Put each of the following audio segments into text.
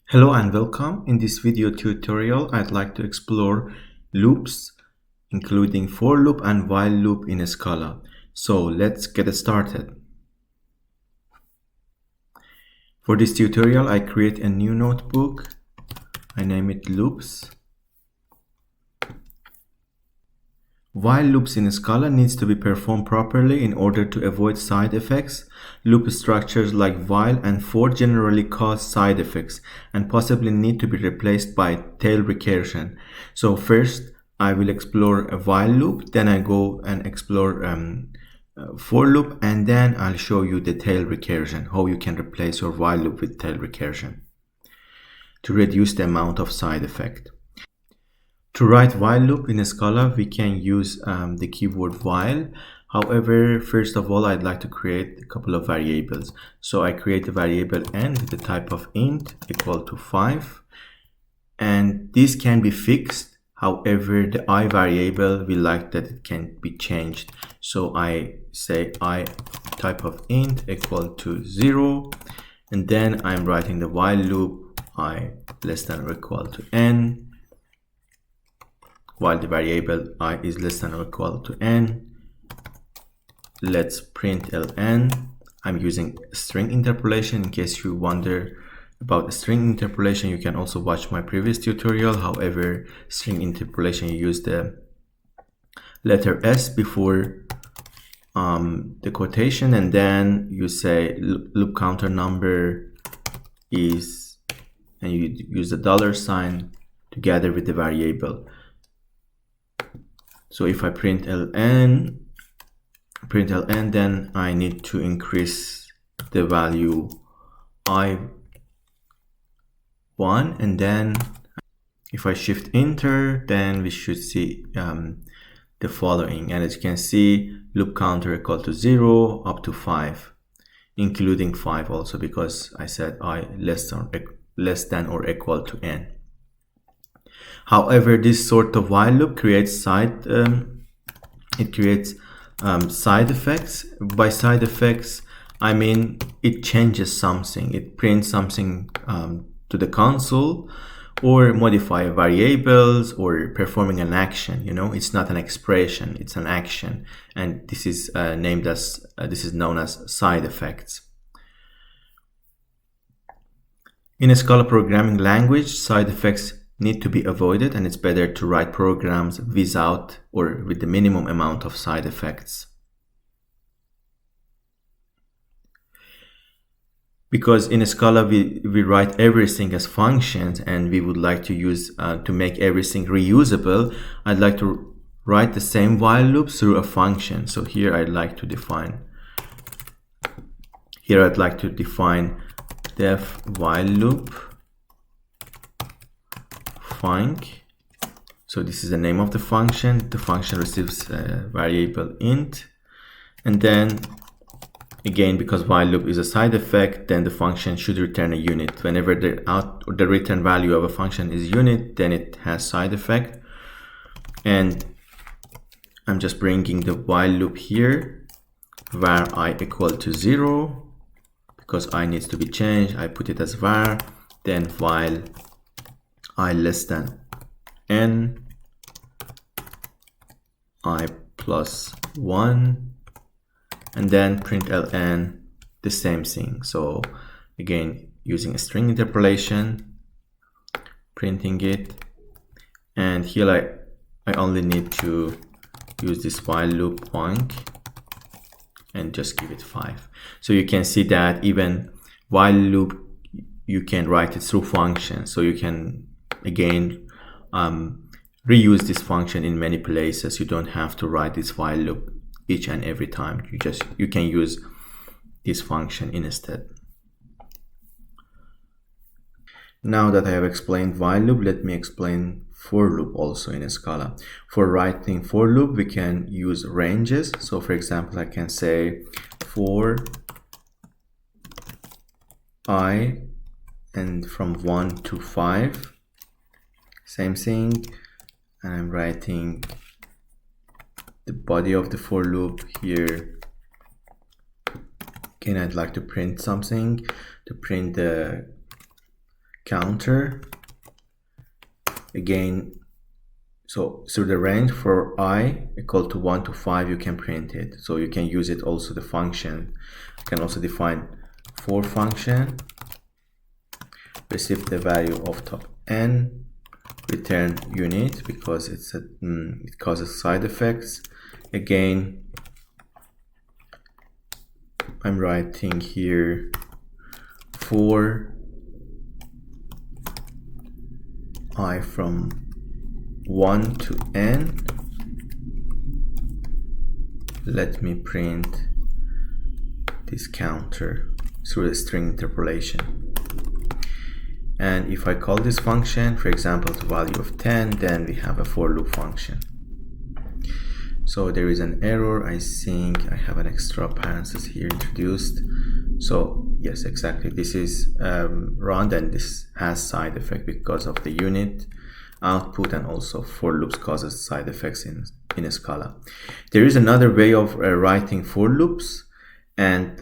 Hello and welcome. In this video tutorial, I'd like to explore loops, including for loop and while loop in Scala. So let's get started. For this tutorial, I create a new notebook. I name it loops. While loops in Scala needs to be performed properly in order to avoid side effects. Loop structures like while and for generally cause side effects and possibly need to be replaced by tail recursion. So first I will explore a while loop, then I go and explore for loop, and then I'll show you the tail recursion, how you can replace your while loop with tail recursion to reduce the amount of side effect. To write while loop in Scala, we can use the keyword while. However, first of all, I'd like to create a couple of variables. So I create a variable n with the type of int equal to 5. And this can be fixed. However, the I variable, we like that it can be changed. So I say I type of int equal to 0. And then I'm writing the while loop I less than or equal to n, while the variable I is less than or equal to n. Let's print ln. I'm using string interpolation. In case you wonder about string interpolation, you can also watch my previous tutorial. However, string interpolation, you use the letter S before the quotation, and then you say loop counter number is, and you use the $sign together with the variable. So if I print ln, then I need to increase the value I1, and then if I shift enter, then we should see the following. And as you can see, loop counter equal to 0 up to 5, including 5 also, because I said I less than or equal to n. However, this sort of while loop creates side effects. By side effects, I mean it changes something. It prints something to the console, or modify variables, or performing an action. You know, it's not an expression; it's an action, and this is known as side effects. In a Scala programming language, side effects need to be avoided, and it's better to write programs without or with the minimum amount of side effects. Because in Scala we write everything as functions, and we would like to use to make everything reusable, I'd like to write the same while loop through a function. So here I'd like to define def while loop func. So this is the name of the function. The function receives a variable int, and then again, because while loop is a side effect, then the function should return a unit. Whenever the return value of a function is unit, then it has side effect. And I'm just bringing the while loop here, var I equal to 0, because I needs to be changed. I put it as var, then while I less than n, I plus 1, and then print ln the same thing. So again, using a string interpolation, printing it, and here I only need to use this while loop func and just give it 5. So you can see that even while loop, you can write it through functions. So you can again reuse this function in many places. You don't have to write this while loop each and every time. You can use this function instead. Now that I have explained while loop, let me explain for loop also in Scala. For writing for loop, we can use ranges. So for example, I can say for I and from 1 to 5, same thing, and I'm writing the body of the for loop here. Again, I'd like to print something, to print the counter. Again, so through the range for I equal to 1 to 5, you can print it. So you can use it also the function. You can also define for function, receive the value of top n, return unit because it causes side effects. Again, I'm writing here for I from 1 to n. Let me print this counter through the string interpolation. And if I call this function, for example, to value of 10, then we have a for loop function. So there is an error. I think I have an extra parenthesis here introduced. So yes, exactly. This is run, and this has side effect because of the unit output, and also for loops causes side effects in a Scala. There is another way of writing for loops, and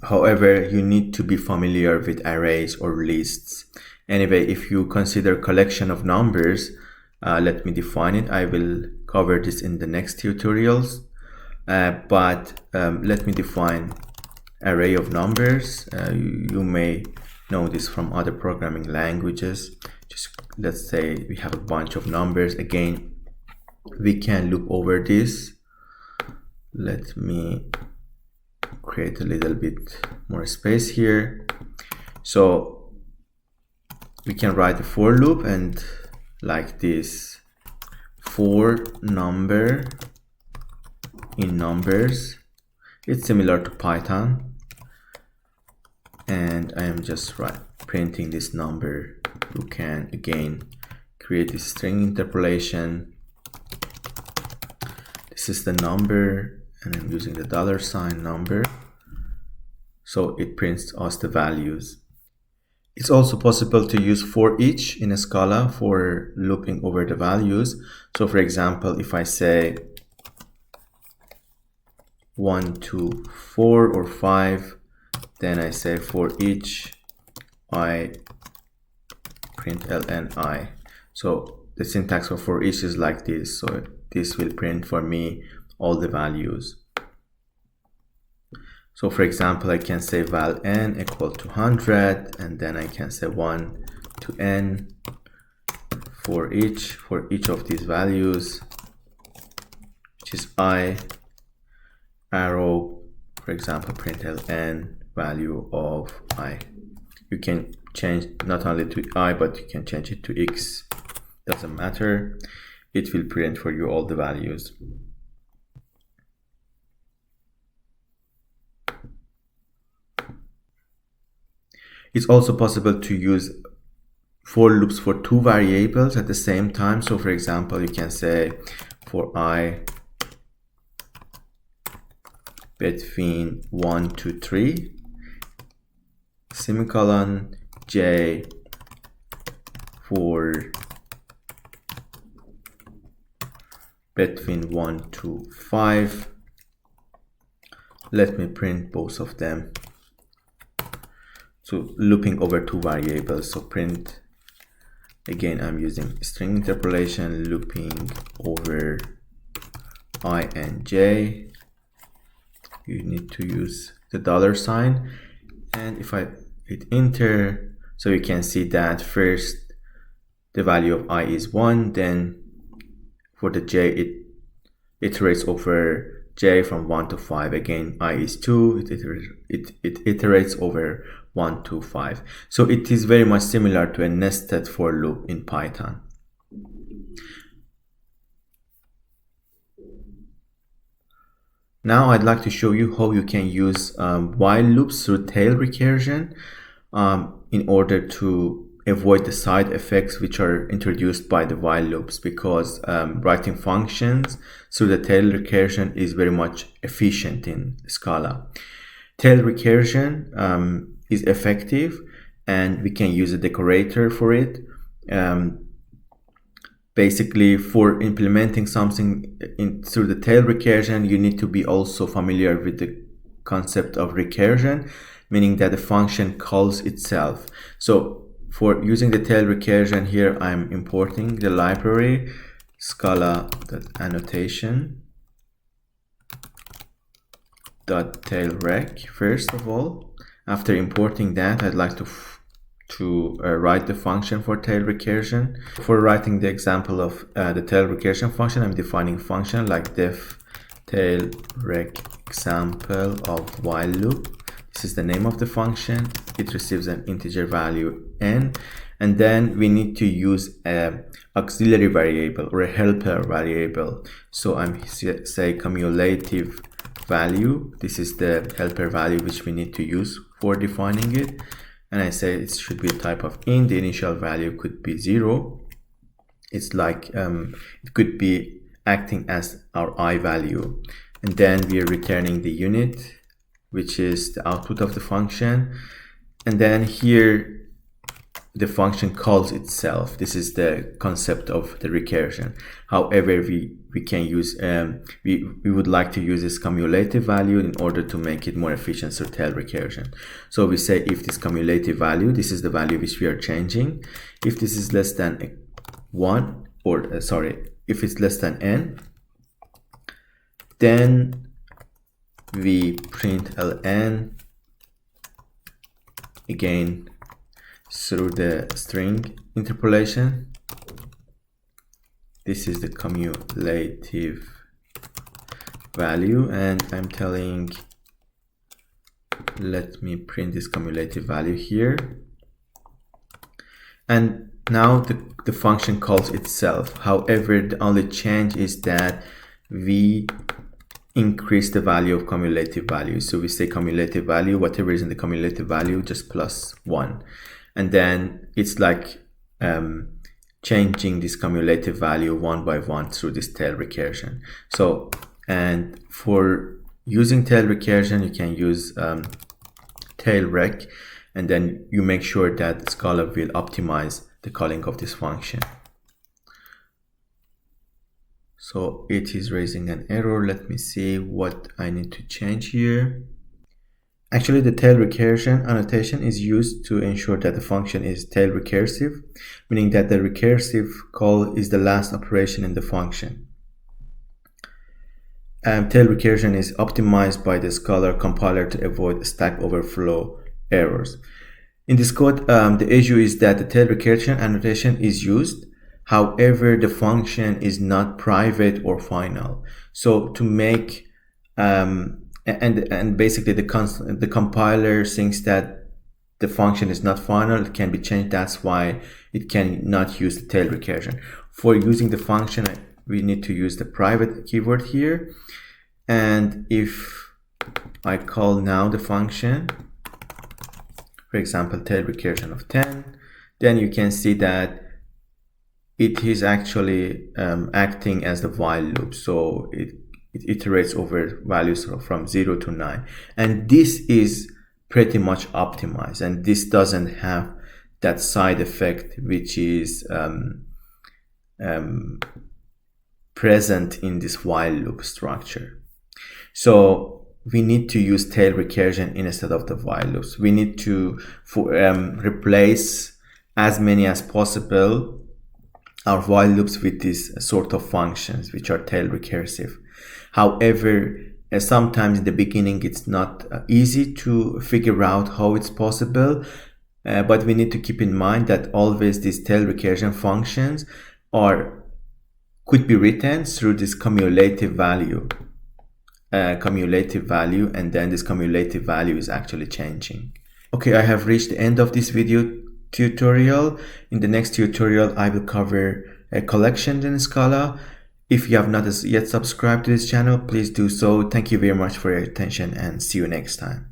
however, you need to be familiar with arrays or lists. Anyway, if you consider collection of numbers, let me define it. I will cover this in the next tutorials, but let me define array of numbers. You may know this from other programming languages. Just let's say we have a bunch of numbers. Again, we can loop over this. Let me create a little bit more space here. So we can write a for loop, and like this, for number in numbers. It's similar to Python, and I am just printing this number. You can again create a string interpolation. This is the number, and I'm using the $ number, so it prints us the values. It's also possible to use for each in a Scala for looping over the values. So for example, if I say 1 to 4 or 5, then I say for each I print ln I. So the syntax for each is like this. So this will print for me all the values. So for example, I can say val n equal to 100, and then I can say 1 to n for each of these values, which is I, arrow, for example, print ln value of I. You can change not only to I, but you can change it to x. Doesn't matter. It will print for you all the values. It's also possible to use for loops for two variables at the same time. So for example, you can say for I between 1 to 3, semicolon, j for between 1 to 5. Let me print both of them. So looping over two variables. So print, again, I'm using string interpolation, looping over I and j. You need to use the $. And if I hit enter, so you can see that first the value of I is 1, then for the j it iterates over j from 1 to 5. Again, I is 2, it iterates over 1 to 5. So it is very much similar to a nested for loop in Python. Now I'd like to show you how you can use while loops through tail recursion in order to avoid the side effects which are introduced by the while loops, because writing functions through the tail recursion is very much efficient in Scala. Tail recursion is effective, and we can use a decorator for it. Basically, for implementing something through the tail recursion, you need to be also familiar with the concept of recursion. meaning that the function calls itself. So for using the tail recursion here, I'm importing the library Scala.annotation .tailrec. First of all, after importing that, I'd like to write the function for tail recursion. For writing the example of the tail recursion function, I'm defining a function like def tailrec example of while loop. This is the name of the function. It receives an integer value n, and then we need to use an auxiliary variable or a helper variable. So I'm say cumulative value. This is the helper value which we need to use for defining it, and I say it should be a type of int. The initial value could be 0. It's like it could be acting as our I value, and then we are returning the unit, which is the output of the function. And then here the function calls itself. This is the concept of the recursion. However, we can use we would like to use this cumulative value in order to make it more efficient for tail recursion. So we say if this cumulative value, this is the value which we are changing, if this is less than 1, or if it's less than n, then we print ln again through the string interpolation. This is the cumulative value, and I'm telling, let me print this cumulative value here. And now the function calls itself. However, the only change is that we increase the value of cumulative value. So we say cumulative value, whatever is in the cumulative value, just plus 1. And then it's like changing this cumulative value one by one through this tail recursion. So, and for using tail recursion, you can use tailrec, and then you make sure that Scala will optimize the calling of this function. So it is raising an error. Let me see what I need to change here. Actually, the tail recursion annotation is used to ensure that the function is tail recursive, meaning that the recursive call is the last operation in the function. Tail recursion is optimized by the Scala compiler to avoid stack overflow errors. In this code, the issue is that the tail recursion annotation is used. However, the function is not private or final. So to make and basically the compiler thinks that the function is not final, it can be changed. That's why it cannot use the tail recursion. For using the function, we need to use the private keyword here. And if I call now the function, for example, tail recursion of 10, then you can see that it is actually acting as the while loop. So it iterates over values from 0 to 9. And this is pretty much optimized. And this doesn't have that side effect which is present in this while loop structure. So we need to use tail recursion instead of the while loops. We need to replace as many as possible our while loops with these sort of functions which are tail recursive. However, sometimes in the beginning it's not easy to figure out how it's possible, but we need to keep in mind that always these tail recursion functions could be written through this cumulative value, and then this cumulative value is actually changing. Okay, I have reached the end of this video tutorial. In the next tutorial, I will cover collections in Scala. If you have not yet subscribed to this channel, please do so. Thank you very much for your attention, and see you next time.